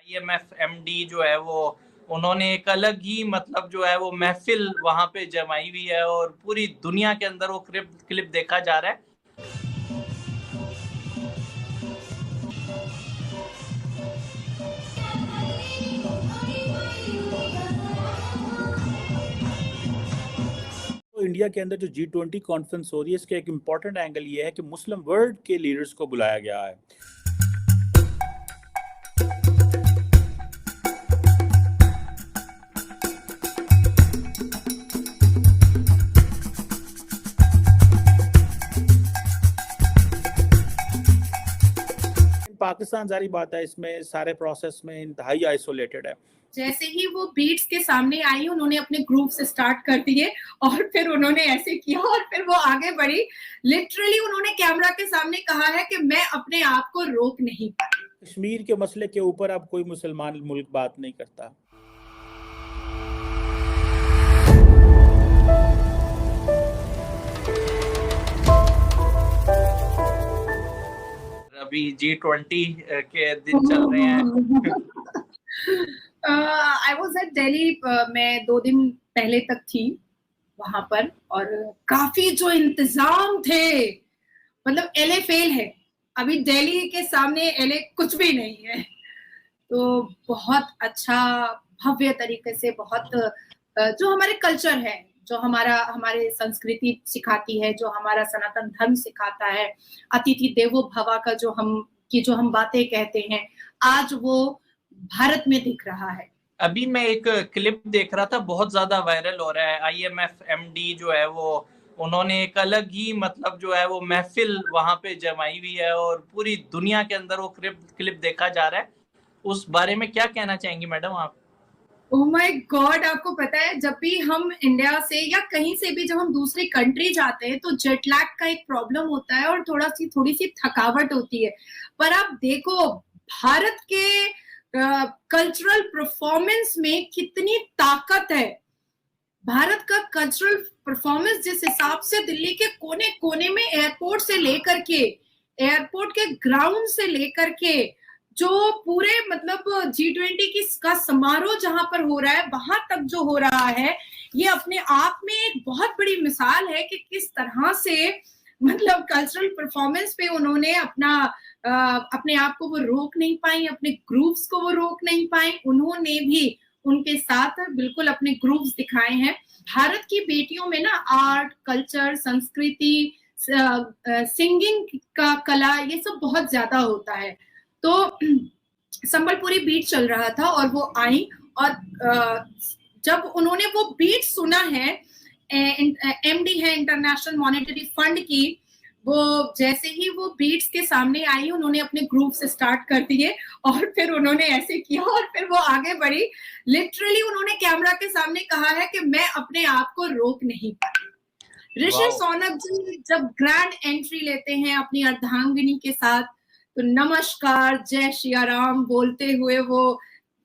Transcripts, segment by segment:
IMF MD जो है वो उन्होंने एक अलग ही मतलब जो है वो महफिल वहां पे जमाई हुई है और पूरी दुनिया के अंदर वो क्लिप देखा जा रहा है। तो इंडिया के अंदर जो G20 कॉन्फ्रेंस हो रही है, इसका एक इम्पॉर्टेंट एंगल ये है कि मुस्लिम वर्ल्ड के लीडर्स को बुलाया गया है। पाकिस्तान जारी बात है, इसमें सारे प्रोसेस में इंतहाई आइसोलेटेड है। जैसे ही वो बीट्स के सामने आई, उन्होंने अपने ग्रुप से स्टार्ट कर दिए और फिर उन्होंने ऐसे किया और फिर वो आगे बढ़ी। लिटरली उन्होंने कैमरा के सामने कहा है कि मैं अपने आप को रोक नहीं पाई। कश्मीर के मसले के ऊपर अब कोई मुसलमान मुल्क बात नहीं करता। अभी G20 के दिन चल रहे हैं। आई वॉज एट दिल्ली, मैं 2 दिन पहले तक थी वहां पर और काफी जो इंतजाम थे, मतलब एलए फेल है, अभी दिल्ली के सामने एलए कुछ भी नहीं है। तो बहुत अच्छा भव्य तरीके से, बहुत जो हमारे कल्चर है, जो हमारे संस्कृति सिखाती है, जो हमारा सनातन धर्म सिखाता है, अतिथि देवो भव का जो हम बातें कहते हैं, आज वो भारत में दिख रहा है। अभी मैं एक क्लिप देख रहा था, बहुत ज्यादा वायरल हो रहा है। आईएमएफ एमडी जो है वो उन्होंने एक अलग ही मतलब जो है वो महफिल वहां पे जमाई हुई है और पूरी दुनिया के अंदर वो क्लिप देखा जा रहा है। उस बारे में क्या कहना चाहेंगी मैडम आप? ओह माय गॉड, आपको पता है जब भी हम इंडिया से या कहीं से भी जब हम दूसरी कंट्री जाते हैं तो जेट लैग का एक प्रॉब्लम होता है और थोड़ी सी थकावट होती है। पर आप देखो भारत के कल्चरल परफॉर्मेंस में कितनी ताकत है। भारत का कल्चरल परफॉर्मेंस जिस हिसाब से दिल्ली के कोने कोने में एयरपोर्ट से लेकर के, एयरपोर्ट के ग्राउंड से लेकर के, जो पूरे मतलब G20 का समारोह जहां पर हो रहा है वहां तक जो हो रहा है, ये अपने आप में एक बहुत बड़ी मिसाल है कि किस तरह से मतलब कल्चरल परफॉर्मेंस पे उन्होंने अपने आप को वो रोक नहीं पाई, अपने ग्रुप्स को वो रोक नहीं पाई। उन्होंने भी उनके साथ बिल्कुल अपने ग्रुप्स दिखाए हैं। भारत की बेटियों में ना आर्ट, कल्चर, संस्कृति, सिंगिंग का कला, ये सब बहुत ज्यादा होता है। तो संबलपुरी बीट चल रहा था और वो आई और जब उन्होंने वो बीट सुना है, एमडी है इंटरनेशनल मॉनेटरी फंड की, वो जैसे ही वो बीट्स के सामने आई, उन्होंने अपने ग्रुप से स्टार्ट कर दिए और फिर उन्होंने ऐसे किया और फिर वो आगे बढ़ी। लिटरली उन्होंने कैमरा के सामने कहा है कि मैं अपने आप को रोक नहीं पाई। ऋषि सोनक जी जब ग्रैंड एंट्री लेते हैं अपनी अर्धांगिनी के साथ, तो नमस्कार जय सिया राम बोलते हुए वो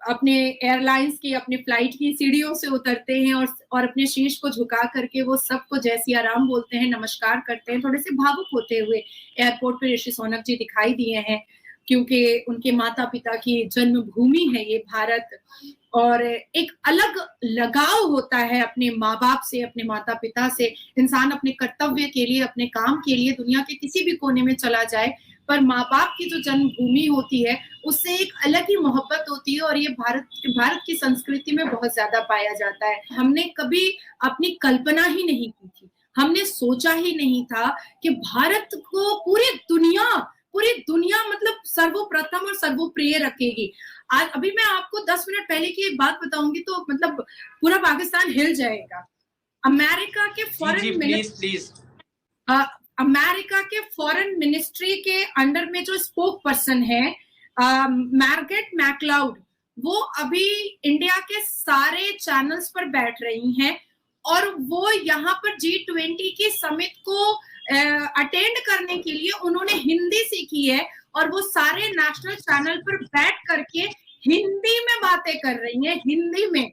अपने एयरलाइंस की, अपनी फ्लाइट की सीढ़ियों से उतरते हैं और अपने शीश को झुका करके वो सबको जय सिया राम बोलते हैं, नमस्कार करते हैं। थोड़े से भावुक होते हुए एयरपोर्ट पे ऋषि सोनक जी दिखाई दिए हैं, क्योंकि उनके माता पिता की जन्मभूमि है ये भारत, और एक अलग लगाव होता है अपने माँ बाप से, अपने माता पिता से। इंसान अपने कर्तव्य के लिए, अपने काम के लिए दुनिया के किसी भी कोने में चला जाए, पर माँ बाप की जो जन्मभूमि होती है उससे एक अलग ही मोहब्बत होती है और ये भारत की संस्कृति में बहुत ज्यादा पाया जाता है। हमने कभी अपनी कल्पना ही नहीं की थी, हमने सोचा ही नहीं था कि भारत को पूरी दुनिया मतलब सर्वप्रथम और सर्वप्रिय रखेगी। आज अभी मैं आपको 10 मिनट पहले की एक बात बताऊंगी तो मतलब पूरा पाकिस्तान हिल जाएगा। अमेरिका के अमेरिका के फॉरेन मिनिस्ट्री के अंडर में जो स्पोक पर्सन है मार्गरेट मैकलाउड, वो अभी इंडिया के सारे चैनल्स पर बैठ रही हैं और वो यहाँ पर G20 की समिट को अटेंड करने के लिए उन्होंने हिंदी सीखी है और वो सारे नेशनल चैनल पर बैठ करके हिंदी में बातें कर रही हैं, हिंदी में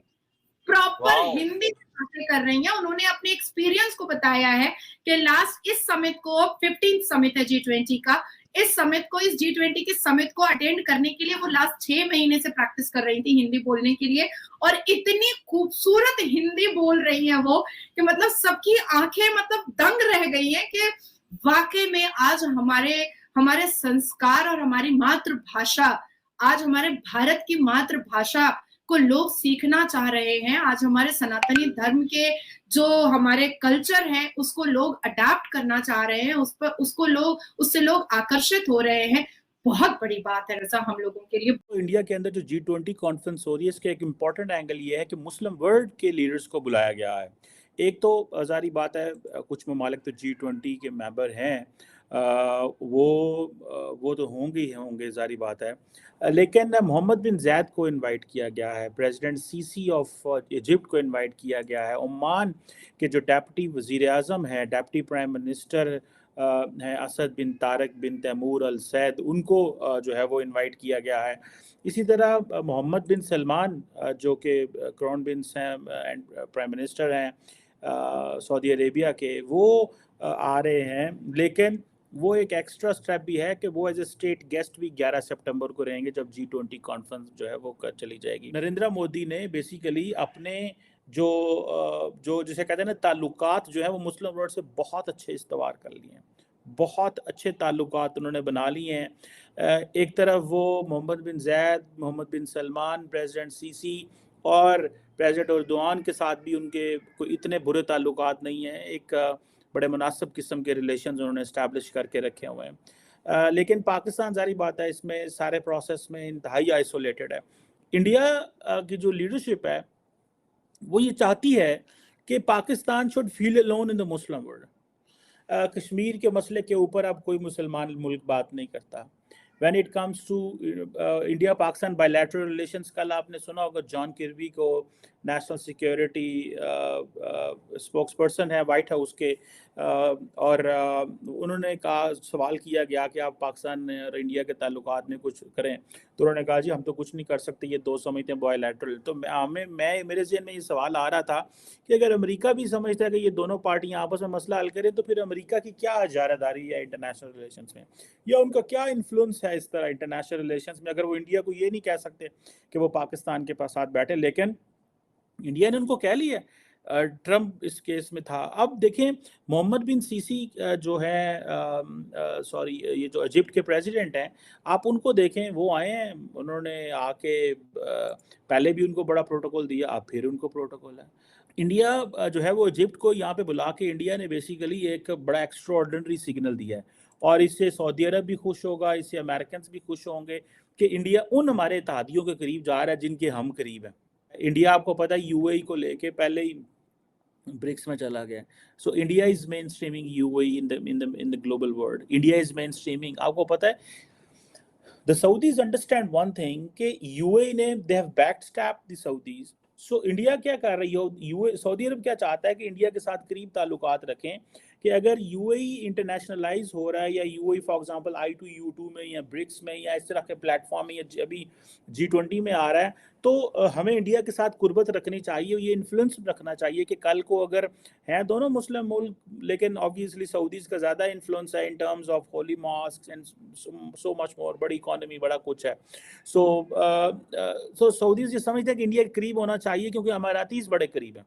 प्रॉपर हिंदी में बातें कर रही हैं। उन्होंने अपने एक्सपीरियंस को बताया है कि लास्ट इस समिट को 15th समिट है G20 का, इस समिट को, इस G20 के समिट को अटेंड करने के लिए वो लास्ट 6 महीने से प्रैक्टिस कर रही थी हिंदी बोलने के लिए, और इतनी खूबसूरत हिंदी बोल रही है वो कि मतलब सबकी आंखें मतलब दंग रह गई है कि वाकई में आज हमारे संस्कार और हमारी मातृभाषा, आज हमारे भारत की मातृभाषा को लोग सीखना चाह रहे हैं। आज हमारे सनातनी धर्म के जो हमारे कल्चर है उसको लोग अडैप्ट करना चाह रहे हैं, उससे लोग आकर्षित हो रहे हैं। बहुत बड़ी बात है रजा हम लोगों के लिए। तो इंडिया के अंदर जो G20 कॉन्फ्रेंस हो रही है, इसका एक इम्पॉर्टेंट एंगल ये है कि मुस्लिम वर्ल्ड के लीडर्स को बुलाया गया है। एक तो जारी बात है, कुछ ममालिक तो G20 के मेंबर हैं, वो तो होंगे जारी बात है, लेकिन मोहम्मद बिन ज़ायद को इनवाइट किया गया है, प्रेसिडेंट सीसी ऑफ इजिप्ट को इनवाइट किया गया है, ओमान के जो डेप्टी वज़ीर आज़म हैं, डेप्टी प्राइम मिनिस्टर हैं असद बिन तारक बिन तैमूर अल सैद, उनको जो है वो इनवाइट किया गया है। इसी तरह मोहम्मद बिन सलमान जो कि क्राउन प्रिंस हैं एंड प्राइम मिनिस्टर हैं सऊदी अरेबिया के, वो आ रहे हैं, लेकिन वो एक एक्स्ट्रा स्टेप भी है कि वो एज ए स्टेट गेस्ट भी 11 सितंबर को रहेंगे जब G20 कॉन्फ्रेंस जो है वो चली जाएगी। नरेंद्र मोदी ने बेसिकली अपने जो जिसे कहते हैं ना ताल्लुकात जो है वो मुस्लिम वर्ल्ड से बहुत अच्छे इस्तवार कर लिए हैं, बहुत अच्छे ताल्लुकात उन्होंने बना लिए हैं। एक तरफ वो मोहम्मद बिन ज़ायद, मोहम्मद बिन सलमान, प्रेसिडेंट सीसी और प्रेसिडेंट एर्दोआन के साथ भी उनके कोई इतने बुरे ताल्लुकात नहीं हैं, एक बड़े मुनासिब किस्म के रिलेशंस उन्होंने इस्टेब्लिश करके रखे हुए हैं। लेकिन पाकिस्तान जारी बात है इसमें सारे प्रोसेस में इंतहाई आइसोलेटेड है। इंडिया की जो लीडरशिप है वो ये चाहती है कि Pakistan should feel alone in the Muslim world. Kashmir के मसले के ऊपर अब कोई मुसलमान मुल्क बात नहीं करता। When it comes to India Pakistan bilateral relations, कल आपने सुना होगा जॉन किर्बी को नेशनल सिक्योरिटी स्पोक्स पर्सन है वाइट हाउस के, और उन्होंने कहा, सवाल किया गया कि आप पाकिस्तान और इंडिया के ताल्लुकात में कुछ करें, तो उन्होंने कहा जी हम तो कुछ नहीं कर सकते, ये दो समझते हैं बायलैटरल। तो मेरे ज़हन में ये सवाल आ रहा था कि अगर अमेरिका भी समझता है कि ये दोनों पार्टियां आपस में मसला हल करें, तो फिर अमेरिका की क्या इजारादारी है इंटरनेशनल रिलेशंस में, या उनका क्या इन्फ्लुएंस है इस तरह इंटरनेशनल रिलेशंस में, अगर वो इंडिया को ये नहीं कह सकते कि वो पाकिस्तान के पास साथ बैठे। लेकिन इंडिया ने उनको कह लिया। ट्रम्प इस केस में था। अब देखें मोहम्मद बिन सीसी जो है सॉरी ये जो इजिप्ट के प्रेसिडेंट हैं, आप उनको देखें, वो आए हैं, उन्होंने आके पहले भी उनको बड़ा प्रोटोकॉल दिया, अब फिर उनको प्रोटोकॉल है। इंडिया जो है वो इजिप्ट को यहाँ पे बुला के इंडिया ने बेसिकली एक बड़ा एक्स्ट्रा ऑर्डिनरी सिग्नल दिया है, और इससे सऊदी अरब भी खुश होगा, इससे अमेरिकन भी खुश होंगे कि इंडिया उन हमारे इत्तेहादियों के करीब जा रहा है जिनके हम करीब हैं। इंडिया आपको पता है यूएई को लेके पहले ही ब्रिक्स में चला गया। So India is mainstreaming UAE in the global world. India is mainstreaming. आपको पता है the Saudis understand one thing कि यूएई ने they have backstabbed the Saudis. So India क्या कर रही है, सऊदी अरब क्या चाहता है कि इंडिया के साथ करीब ताल्लुकात रखें, कि अगर यूएई इंटरनेशनलाइज हो रहा है, या यूएई फॉर एग्जांपल I2U2 में या ब्रिक्स में या इस तरह के प्लेटफॉर्म में, या अभी G20 में आ रहा है, तो हमें इंडिया के साथ कुर्बत रखनी चाहिए, ये इन्फ्लुएंस रखना चाहिए कि कल को अगर हैं दोनों मुस्लिम मुल्क, लेकिन ऑब्वियसली सऊदीज का ज़्यादा इन्फ्लुएंस है in terms of Holi mosque and so much more, बड़ी इकॉनमी, बड़ा कुछ है। सो सऊदीज ये समझते हैं कि इंडिया के करीब होना चाहिए क्योंकि अमारातीज बड़े करीब हैं।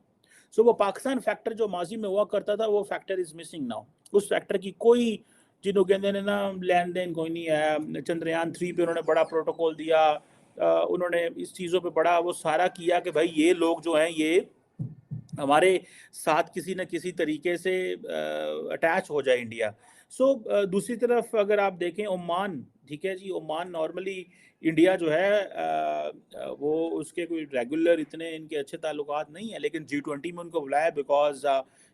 सो वो पाकिस्तान फैक्टर जो माजी में हुआ करता था, वो फैक्टर इज मिसिंग नाउ। उस फैक्टर की कोई जिन्हों कहते हैं ना लेन देन कोई नहीं है। चंद्रयान 3 पे उन्होंने बड़ा प्रोटोकॉल दिया, उन्होंने इस चीज़ों पे बड़ा वो सारा किया कि भाई ये लोग जो हैं ये हमारे साथ किसी न किसी तरीके से अटैच हो जाए इंडिया। दूसरी तरफ अगर आप देखें ओमान, ठीक है जी, ओमान नॉर्मली इंडिया जो है वो उसके कोई रेगुलर इतने इनके अच्छे ताल्लुकात नहीं है, लेकिन G20 में उनको बुलाया बिकॉज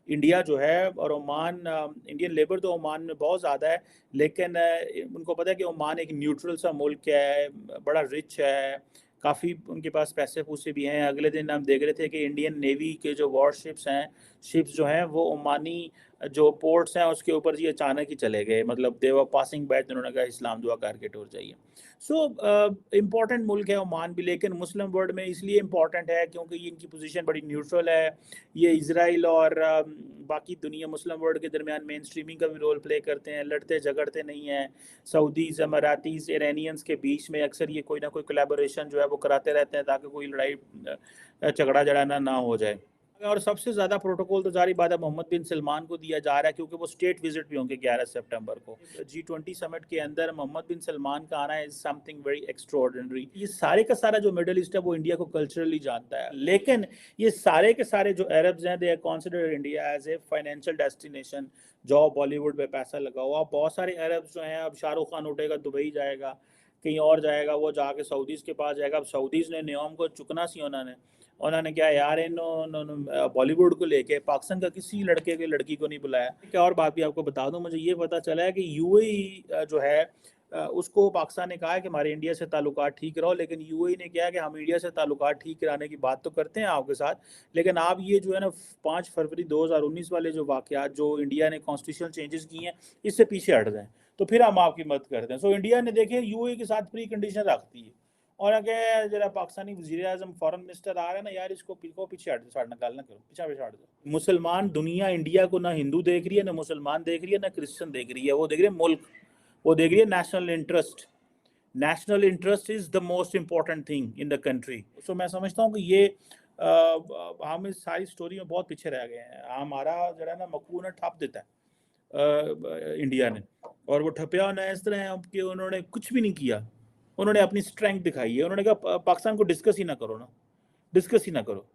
इंडिया जो है और ओमान, इंडियन लेबर तो ओमान में बहुत ज़्यादा है, लेकिन उनको पता है कि ओमान एक न्यूट्रल सा मुल्क है, बड़ा रिच है, काफ़ी उनके पास पैसे पूसे भी हैं। अगले दिन हम देख रहे थे कि इंडियन नेवी के जो वॉरशिप्स हैं, शिप्स जो हैं, वो ओमानी जो पोर्ट्स हैं उसके ऊपर जी अचानक ही चले गए, मतलब दे वर पासिंग बाय, उन्होंने कहा इस्लाम दुआ करके टूर जाइए। सो इम्पॉर्टेंट मुल्क है ओमान भी, लेकिन मुस्लिम वर्ल्ड में इसलिए इम्पॉर्टेंट है क्योंकि ये इनकी पोजीशन बड़ी न्यूट्रल है। ये इजराइल और बाकी दुनिया मुस्लिम वर्ल्ड के दरमियान मेन स्ट्रीमिंग का भी रोल प्ले करते हैं, लड़ते झगड़ते नहीं हैं। सऊदीज़, अमारातीज़, ईरानियंस के बीच में अक्सर ये कोई ना कोई कोलैबोरेशन जो है वो कराते रहते हैं ताकि कोई लड़ाई झगड़ा जड़ाना ना हो जाए। और सबसे ज़्यादा प्रोटोकॉल तो जारी बात है मोहम्मद बिन सलमान को दिया जा रहा है क्योंकि वो स्टेट विजिट भी होंगे 11 सितंबर को। G20 समिट के अंदर मोहम्मद बिन सलमान का आना इज समथिंग वेरी एक्स्ट्राऑर्डिनरी। ये सारे का सारा जो मिडिल ईस्ट है वो इंडिया को कल्चरली जानता है, लेकिन ये सारे के सारे जो अरब्स हैं they are consider India as a financial destination. जो बॉलीवुड पे पैसा लगा हुआ, बहुत सारे अरब्स जो हैं, अब शाहरुख खान उठेगा दुबई जाएगा, कहीं और जाएगा, वो जाके सऊदीज़ के पास जाएगा। अब सऊदीज़ ने नियम को चुकना सी उन्होंने क्या यार इन्होंने बॉलीवुड को लेके पाकिस्तान का किसी लड़के के लड़की को नहीं बुलाया। क्या और बात भी आपको बता दूं, मुझे ये पता चला है कि यूएई जो है उसको पाकिस्तान ने कहा है कि हमारे इंडिया से ताल्लुकात ठीक रहो, लेकिन यूएई ने क्या है कि हम इंडिया से ताल्लुकात ठीक कराने की बात तो करते हैं आपके साथ, लेकिन आप ये जो है ना 5 फरवरी 2019 वाले जो वाक़यात जो इंडिया ने कॉन्स्टिट्यूशनल चेंजेस किए हैं इससे पीछे हट जाएं तो फिर हम आपकी मदद करते हैं। सो इंडिया ने देखे यूएई के साथ प्री कंडीशन रखती है और अगर जरा पाकिस्तानी वज़ीर आज़म फॉरेन मिनिस्टर आ रहा है ना यार, इसको पीछे हट साड़ना गालना करो, पीछे हट दो। मुसलमान दुनिया इंडिया को ना हिंदू देख रही है, ना मुसलमान देख रही है, ना क्रिश्चियन देख रही है, वो देख रही है मुल्क, वो देख रही है national interest. National interest is the most important thing in the country. So मैं समझता हूँ कि ये हम इस सारी स्टोरी में बहुत पीछे रह गए हैं। हमारा जरा ना मकू ने ठप देता है इंडिया ने, और वो ठपिया ना इस तरह है कि उन्होंने कुछ भी नहीं किया, उन्होंने अपनी स्ट्रेंथ दिखाई है। उन्होंने कहा पाकिस्तान को डिस्कस ही ना करो ना, डिस्कस ही ना करो।